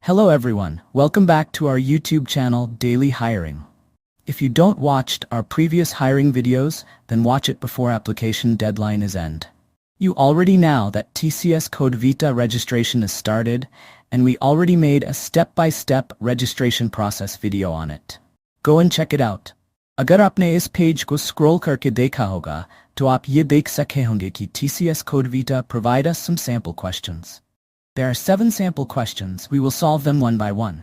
Hello everyone, welcome back to our YouTube channel Daily Hiring. If you don't watched our previous hiring videos, then watch it before application deadline is end. You already know that TCS Code Vita registration is started, and we already made a step-by-step registration process video on it. Go and check it out. अगर आपने इस page को scroll करके देखा होगा, तो आप ये देख सके होंगे कि TCS Code Vita provide us some sample questions. There are 7 sample questions. We will solve them one by one.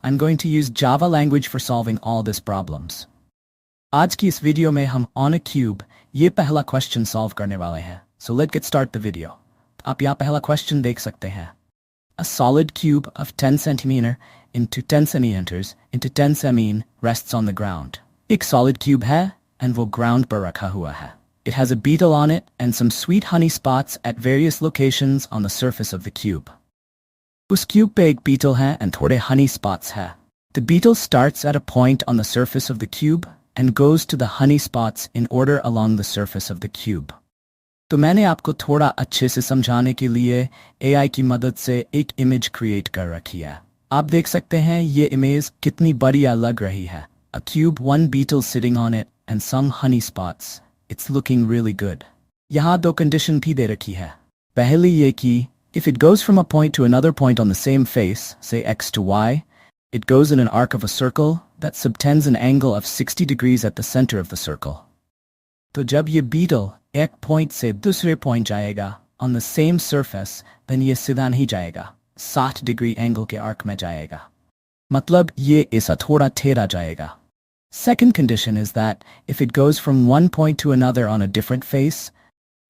I'm going to use Java language for solving all these problems. आज की इस वीडियो में हम on a cube ये पहला question solve करने वाले हैं. So let's get start the video. आप यहाँ पहला question देख सकते हैं. A solid cube of 10 cm into 10 cm into 10 cm rests on the ground. एक solid cube है and वो ground पर रखा हुआ है. It has a beetle on it and some sweet honey spots at various locations on the surface of the cube. उस cube पे एक beetle है and थोड़े honey spots है. The beetle starts at a point on the surface of the cube and goes to the honey spots in order along the surface of the cube. तो मैंने आपको थोड़ा अच्छे से समझाने के लिए AI की मदद से एक image create कर रखी है. आप देख सकते हैं ये image कितनी बढ़िया लग रही है. A cube, one beetle sitting on it and some honey spots. It's looking really good. यहाँ दो condition भी दे रखी है. पहली ये कि if it goes from a point to another point on the same face, say x to y, it goes in an arc of a circle that subtends an angle of 60 degrees at the center of the circle. तो जब ये beetle एक point से दूसरे point जाएगा on the same surface, then ये सीधा नहीं जाएगा. 60 degree angle के arc में जाएगा. मतलब ये ऐसा थोड़ा टेढ़ा जाएगा. Second condition is that if it goes from one point to another on a different face,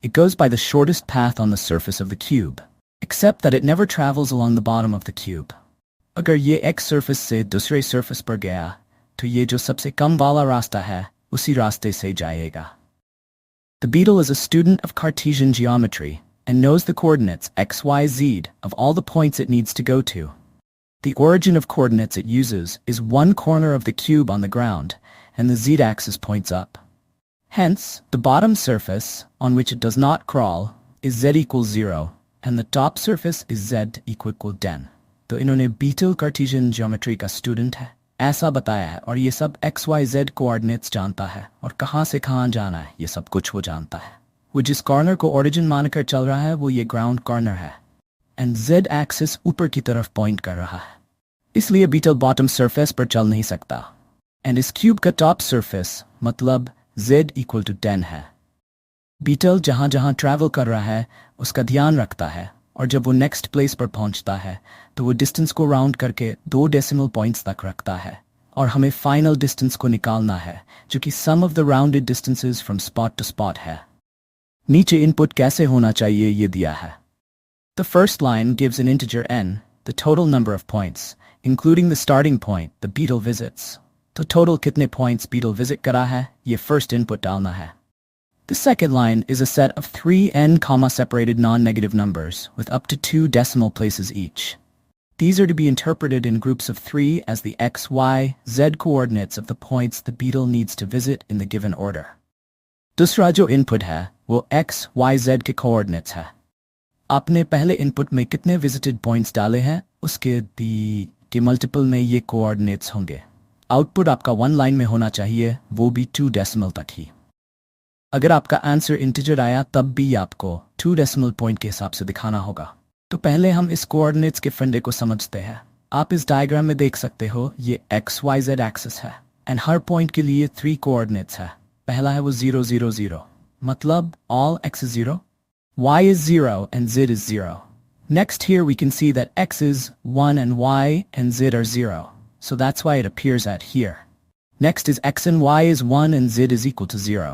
it goes by the shortest path on the surface of the cube, except that it never travels along the bottom of the cube. अगर ये एक surface से दूसरे surface पर गया, तो ये जो सबसे कम वाला रास्ता है, उसी रास्ते से जाएगा. The beetle is a student of Cartesian geometry and knows the coordinates x, y, z of all the points it needs to go to. The origin of coordinates it uses is one corner of the cube on the ground, and the z-axis points up. Hence, the bottom surface, on which it does not crawl, is z equals 0, and the top surface is z equal 10. तो इन्होंने beetle Cartesian geometry का student है, ऐसा बताया है और ये सब x, y, z coordinates जानता है और कहाँ से कहाँ जाना है ये सब कुछ वो जानता है. वो जिस corner को origin मानकर चल रहा है वो ये ground corner है. And z-axis ऊपर की तरफ point कर रहा है. इसलिए beetle bottom surface पर चल नहीं सकता. And इस cube का top surface मतलब z equal to 10 है. beetle जहाँ जहाँ travel कर रहा है उसका ध्यान रखता है और जब वो next place पर पहुँचता है तो वो distance को round करके 2 decimal points तक रखता है और हमें final distance को निकालना है जो कि sum of the rounded distances from spot to spot है. नीचे input कैसे होना चाहिए ये दिया है. The first line gives an integer n, the total number of points, including the starting point the beetle visits. तो total कितने points beetle visit करा है, ये first input डालना है. The second line is a set of 3 n comma separated non-negative numbers with up to 2 decimal places each. These are to be interpreted in groups of 3 as the x, y, z coordinates of the points the beetle needs to visit in the given order. दूसरा जो input है वो x, y, z के coordinates है. आपने पहले input में कितने विजिटेड पॉइंट्स डाले हैं उसके के मल्टीपल में ये कोऑर्डिनेट्स होंगे. आउटपुट आपका 1 लाइन में होना चाहिए वो भी 2 डेसिमल तक ही. अगर आपका आंसर इंटीजर आया तब भी आपको 2 डेसिमल पॉइंट के हिसाब से दिखाना होगा. तो पहले हम इस कोऑर्डिनेट्स के फंडे को समझते हैं. आप इस डायग्राम में देख सकते हो ये x, y, z एक्सिस है एंड हर पॉइंट के लिए 3 कोऑर्डिनेट्स है. पहला है वो 0, 0, 0 मतलब all x is 0. Y is 0 and z is 0. Next here we can see that x is 1 and y and z are 0. So that's why it appears at here. Next is x and y is 1 and z is equal to 0.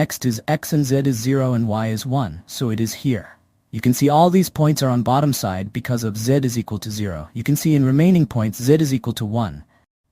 Next is x and z is 0 and y is 1. So it is here. You can see all these points are on bottom side because of z is equal to 0. You can see in remaining points z is equal to 1.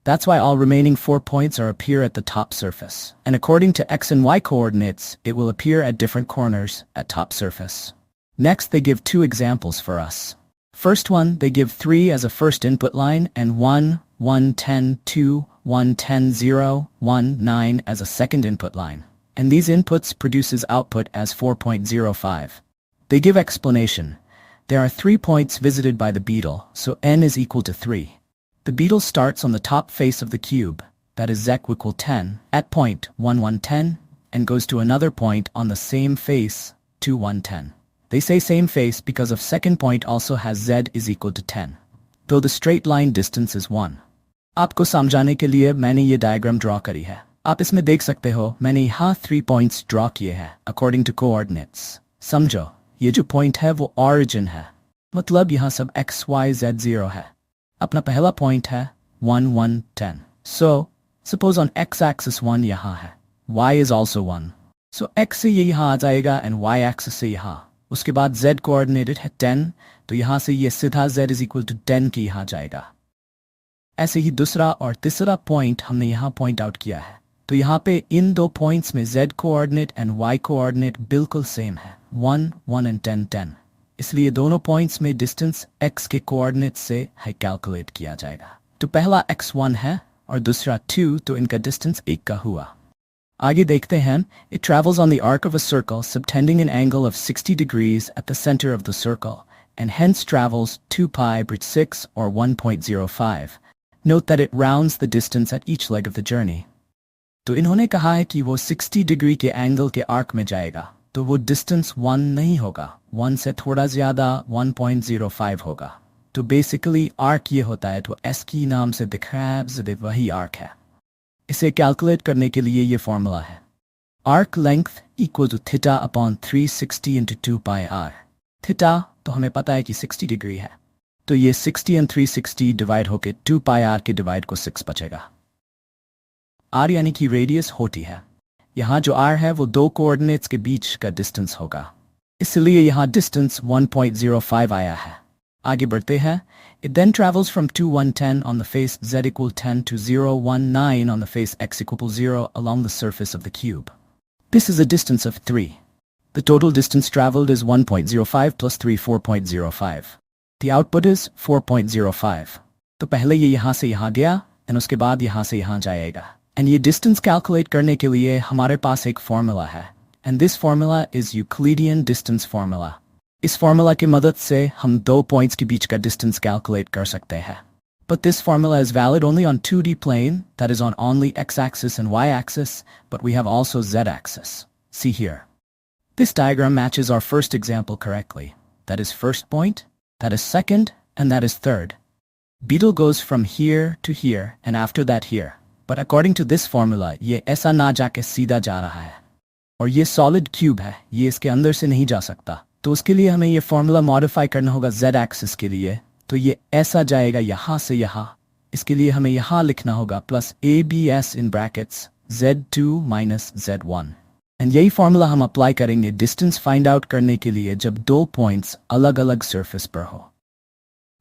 That's why all remaining 4 points are appear at the top surface. And according to x and y coordinates, it will appear at different corners at top surface. Next, they give 2 examples for us. First one, they give 3 as a first input line and 1, 1, 10, 2, 1, 10, 0, 1, 9 as a second input line. And these inputs produces output as 4.05. They give explanation. There are 3 points visited by the beetle, so n is equal to 3. The beetle starts on the top face of the cube, that is z equal 10, at point 1 1 10, and goes to another point on the same face 2 1 10. They say same face because of second point also has z is equal to 10, though the straight line distance is 1. आपको समझाने के लिए मैंने ये diagram draw करी है. आप इसमें देख सकते हो मैंने यहाँ 3 पॉइंट्स ड्रॉ किए हैं अकॉर्डिंग टू कोऑर्डिनेट्स. समझो, ये जो पॉइंट है वो ऑरिजिन है, मतलब यहाँ सब x y z 0 है. अपना पहला पॉइंट है 1 1 10. So, suppose on x axis 1 यहाँ है, y is also 1. So x से ये यहाँ आ जाएगा and y axis से यहाँ. उसके बाद z कोऑर्डिनेटेड है 10, तो यहाँ से ये सीधा z is equal to 10 की यहाँ जाएगा. ऐसे ही दूसरा और तीसरा पॉइंट हमने यहाँ पॉइंट आउट किया है. तो यहाँ पे इन दो पॉइंट्स में z coordinate and y coordinate बिल्कुल सेम है, 1 1 एंड 10 10. इसलिए दोनों पॉइंट्स में डिस्टेंस x के कोऑर्डिनेट से है कैलकुलेट किया जाएगा. तो पहला x1 है और दूसरा 2, तो इनका डिस्टेंस 1 का हुआ. आगे देखते हैं. It travels on the arc of a circle subtending an angle of 60 degrees at the center of the circle, and hence travels 2 pi bridge 6 or 1.05. Note that it rounds the distance at each leg of the journey. तो इन्होंने कहा है कि वो 60 degree के angle के arc में जाएगा, तो वो डिस्टेंस 1 नहीं होगा, 1 से थोड़ा ज़्यादा 1.05 होगा. तो बेसिकली आर्क ये होता है, तो एस की नाम से दिख रहा है, वही आर्क है. इसे कैलकुलेट करने के लिए ये फॉर्मूला है. Arc length equal to theta upon 360 into 2 pi R. Theta तो हमें पता है कि 60 डिग्री है, तो ये 60 एंड 360 डिवाइड होके 2 पाई आर के डिवाइड को 6 बचेगा. आर यानी कि रेडियस होती है. यहाँ जो आर है वो दो कोऑर्डिनेट्स के बीच का डिस्टेंस होगा, इसलिए यहाँ डिस्टेंस 1.05 आया है. आगे बढ़ते हैं. It then travels from 2 1 10 on the face z equal 10 to 0 1 9 on the face x equal 0 along the surface of the cube. This is a distance of 3. The total distance traveled is 1.05 plus 3 4.05. The output is 4.05. तो पहले ये यहाँ से यहाँ गया और उसके बाद यहाँ से यहाँ जाएगा. And ये distance calculate करने के लिए हमारे पास एक formula है. And this formula is Euclidean distance formula. इस formula की मदद से हम दो points के बीच का distance calculate कर सकते हैं. But this formula is valid only on 2D plane, that is on only x-axis and y-axis, but we have also z-axis. See here. This diagram matches our first example correctly. That is first point, that is second, and that is third. Beetle goes from here to here, and after that here. But according to this formula, ये ऐसा ना जाके सीधा जा रहा है. और ये solid cube है, ये इसके अंदर से नहीं जा सकता. तो उसके लिए हमें ये फॉर्मूला मॉडिफाई करना होगा z एक्सिस के लिए. तो ये ऐसा जाएगा यहाँ से यहाँ. इसके लिए हमें यहाँ लिखना होगा plus abs in brackets z2 minus z1. And यही फॉर्मूला हम अप्लाई करेंगे डिस्टेंस फाइंड आउट करने के लिए जब दो पॉइंट्स अलग अलग सरफेस पर हो.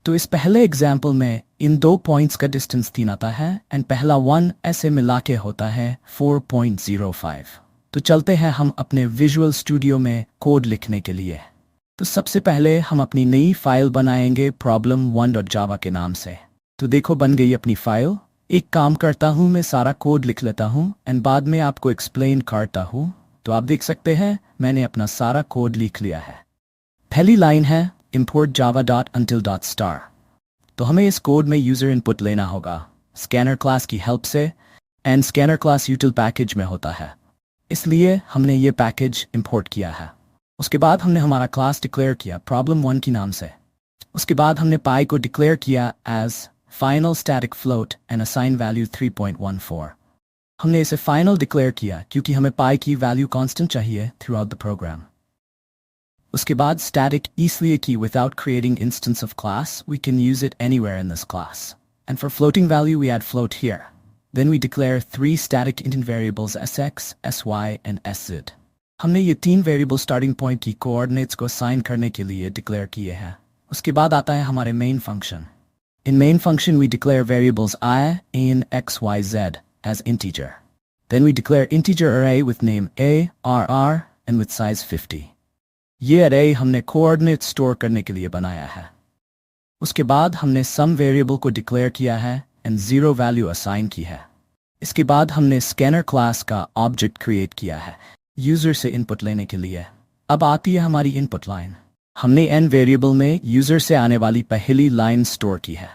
तो इस पहले एग्जाम्पल में इन दो पॉइंट्स का डिस्टेंस 3 आता है एंड पहला 1 ऐसे मिला के होता है 4.05. तो चलते हैं हम अपने विजुअल स्टूडियो में कोड लिखने के लिए. तो सबसे पहले हम अपनी नई फाइल बनाएंगे problem1.java के नाम से. तो देखो बन गई अपनी फाइल. एक काम करता हूँ, मैं सारा कोड लिख लेता हूँ एंड बाद में आपको एक्सप्लेन करता हूँ. तो आप देख सकते हैं मैंने अपना सारा कोड लिख लिया है. पहली लाइन है import java.until.star. तो हमें इस कोड में यूजर इनपुट लेना होगा स्कैनर क्लास की हेल्प से and scanner class util package में होता है, इसलिए हमने ये पैकेज इंपोर्ट किया है. उसके बाद हमने हमारा क्लास डिक्लेयर किया problem1 की नाम से. उसके बाद हमने पाई को डिक्लेयर किया as final static float and assign value 3.14. हमने इसे फाइनल डिक्लेयर किया क्योंकि हमें पाई की वैल्यू कांस्टेंट चाहिए थ्रू आउट द प्रोग्राम. उसके बाद स्टैटिक इसलिए कि without creating instance of class we can use it anywhere in this class. And for floating value we add float here. Then we declare 3 static intent variables sx, sy and sz. हमने ये 3 variable starting point की coordinates को assign करने के लिए declare किए हैं. उसके बाद आता है हमारे main function. In main function we declare variables I, in, x, y, z as integer. Then we declare integer array with name a, rr and with size 50. ये array हमने कोऑर्डिनेट स्टोर करने के लिए बनाया है. उसके बाद हमने सम वेरिएबल को डिक्लेयर किया है एंड 0 वैल्यू असाइन की है. इसके बाद हमने स्कैनर क्लास का ऑब्जेक्ट क्रिएट किया है यूजर से इनपुट लेने के लिए. अब आती है हमारी इनपुट लाइन. हमने n वेरिएबल में यूजर से आने वाली पहली लाइन स्टोर की है।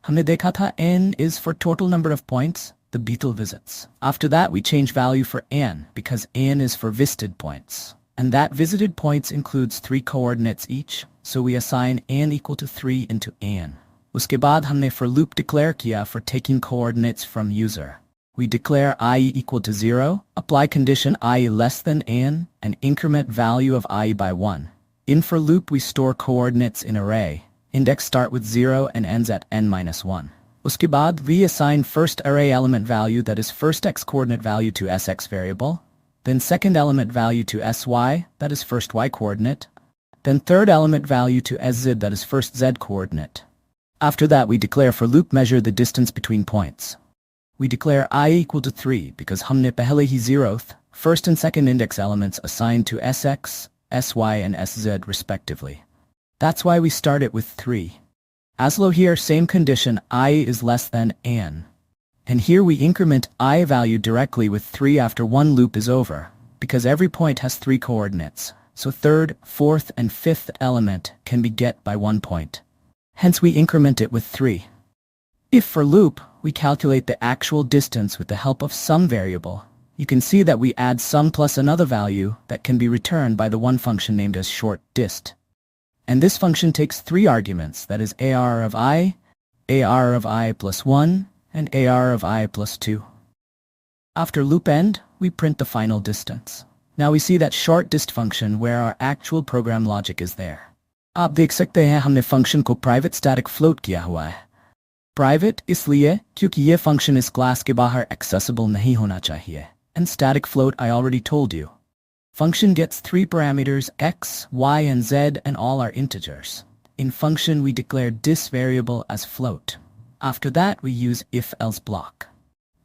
हमने देखा था n is for total number of points, the Beetle visits. After that we change value for n because n is for visited points. And that visited points includes 3 coordinates each, so we assign n equal to 3 into n. उसके बाद हमने for loop declare किया for taking coordinates from user. We declare I equal to 0, apply condition I less than n, and increment value of I by 1. In for loop we store coordinates in array. Index start with 0 and ends at n-1. उसके बाद we assign first array element value that is first x coordinate value to sx variable, then second element value to sy that is first y coordinate, then third element value to sz that is first z coordinate. After that we declare for loop measure the distance between points. We declare I equal to 3 because हमने पहले ही 0th, first and second index elements assigned to sx, sy and sz respectively. That's why we start it with 3. Aslo here same condition I is less than n. And here we increment I value directly with 3 after one loop is over, because every point has 3 coordinates, so third, fourth and fifth element can be get by 1 point. Hence we increment it with 3. If for loop, we calculate the actual distance with the help of some variable, you can see that we add sum plus another value that can be returned by the one function named as short dist. And this function takes 3 arguments, that is AR of I plus 1, and AR of I plus 2. After loop end, we print the final distance. Now we see that short dist function where our actual program logic is there. आप देख सकते हैं हमने function को private static float किया हुआ है. Private इसलिए क्योंकि ये function इस class के बाहर accessible नहीं होना चाहिए. And static float I already told you. Function gets 3 parameters x, y and z and all are integers. In function we declare this variable as float. After that we use if-else block.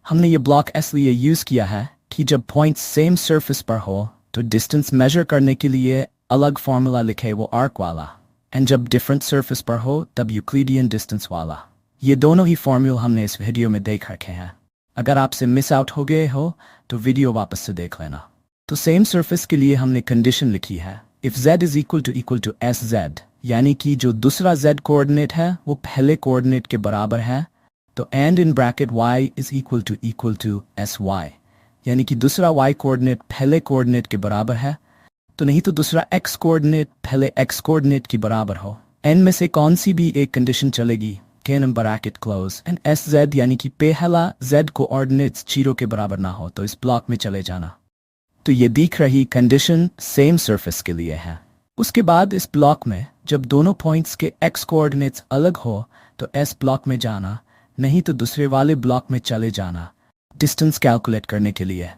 हमने ये block इसलिए use किया है कि जब points same surface पर हो तो distance measure करने के लिए अलग formula लिखे वो arc वाला. And जब different surface पर हो तब Euclidean distance वाला. ये दोनों ही formula हमने इस वीडियो में देख रखे हैं. अगर आपसे miss out हो गए हो तो वीडियो वापस से देख लेना. तो same surface के लिए हमने condition लिखी है. If z is equal to sz, यानी कि जो दूसरा z coordinate है वो पहले coordinate के बराबर है, तो and in bracket y is equal to sy, यानी कि दूसरा y coordinate पहले coordinate के बराबर है, तो नहीं तो दूसरा x coordinate पहले x coordinate के बराबर हो. n में से कौन सी भी एक condition चलेगी, can bracket close, and sz यानी कि पहला z coordinates 0 के बराबर ना हो तो इस block में चले जाना. तो ये दिख रही कंडीशन सेम सरफेस के लिए है. उसके बाद इस ब्लॉक में जब दोनों पॉइंट्स के x कोऑर्डिनेट्स अलग हो तो s ब्लॉक में जाना, नहीं तो दूसरे वाले ब्लॉक में चले जाना डिस्टेंस कैलकुलेट करने के लिए.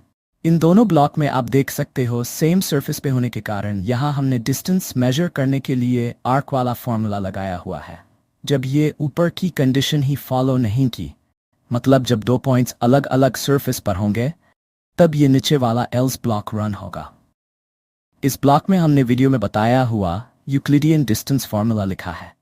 इन दोनों ब्लॉक में आप देख सकते हो सेम सरफेस पे होने के कारण यहाँ हमने डिस्टेंस मेजर करने के लिए आर्क वाला फॉर्मूला लगाया हुआ है. जब ये ऊपर की कंडीशन ही फॉलो नहीं की, मतलब जब दो पॉइंट्स अलग अलग सरफेस पर होंगे, तब ये नीचे वाला एल्स ब्लॉक रन होगा. इस ब्लॉक में हमने वीडियो में बताया हुआ यूक्लिडियन डिस्टेंस फॉर्मूला लिखा है.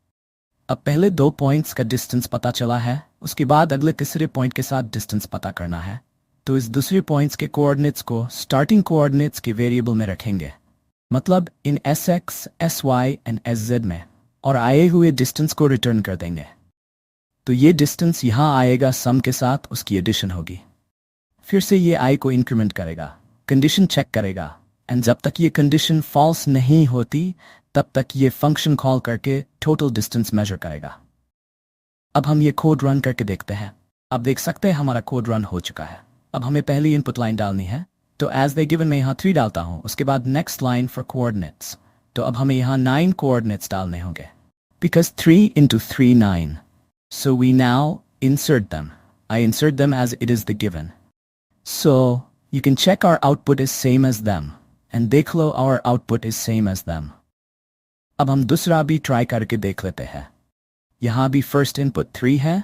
अब पहले 2 पॉइंट्स का डिस्टेंस पता चला है, उसके बाद अगले तीसरे पॉइंट के साथ डिस्टेंस पता करना है. तो इस दूसरे पॉइंट्स के कोऑर्डिनेट्स को स्टार्टिंग कोऑर्डिनेट्स के वेरिएबल में रखेंगे, मतलब इन sx, sy एंड sz में, और आए हुए डिस्टेंस को रिटर्न कर देंगे. तो ये डिस्टेंस यहाँ आएगा सम के साथ उसकी एडिशन होगी. फिर से ये i को इंक्रीमेंट करेगा, कंडीशन चेक करेगा, एंड जब तक ये कंडीशन फॉल्स नहीं होती तब तक ये फंक्शन कॉल करके टोटल डिस्टेंस मेजर करेगा. अब हम ये कोड रन करके देखते हैं. आप देख सकते हैं हमारा कोड रन हो चुका है. अब हमें पहली इनपुट लाइन डालनी है, तो एज दे गिवन में यहाँ 3 डालता हूँ. उसके बाद नेक्स्ट लाइन फॉर कोऑर्डिनेट्स, तो अब हमें यहाँ 9 कोऑर्डिनेट्स डालने होंगे. Because 3 into 3 9, so we now insert them. I insert them as it is the given. So you can check our output is same as them, and देख लो our output is same as them. अब हम दूसरा भी try करके देख लेते हैं. यहाँ भी first input 3 है,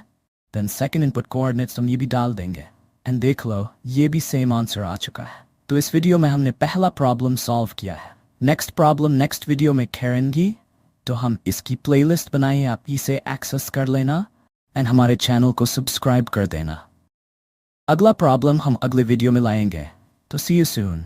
then second input coordinates हम ये भी डाल देंगे, and देख लो ये भी same answer आ चुका है. तो इस वीडियो में हमने पहला प्रॉब्लम सॉल्व किया है. नेक्स्ट प्रॉब्लम नेक्स्ट वीडियो में करेंगे, तो हम इसकी प्लेलिस्ट बनाए, आप इसे एक्सेस कर लेना, एंड हमारे चैनल को सब्सक्राइब कर देना. अगला प्रॉब्लम हम अगले वीडियो में लाएंगे. तो see you soon.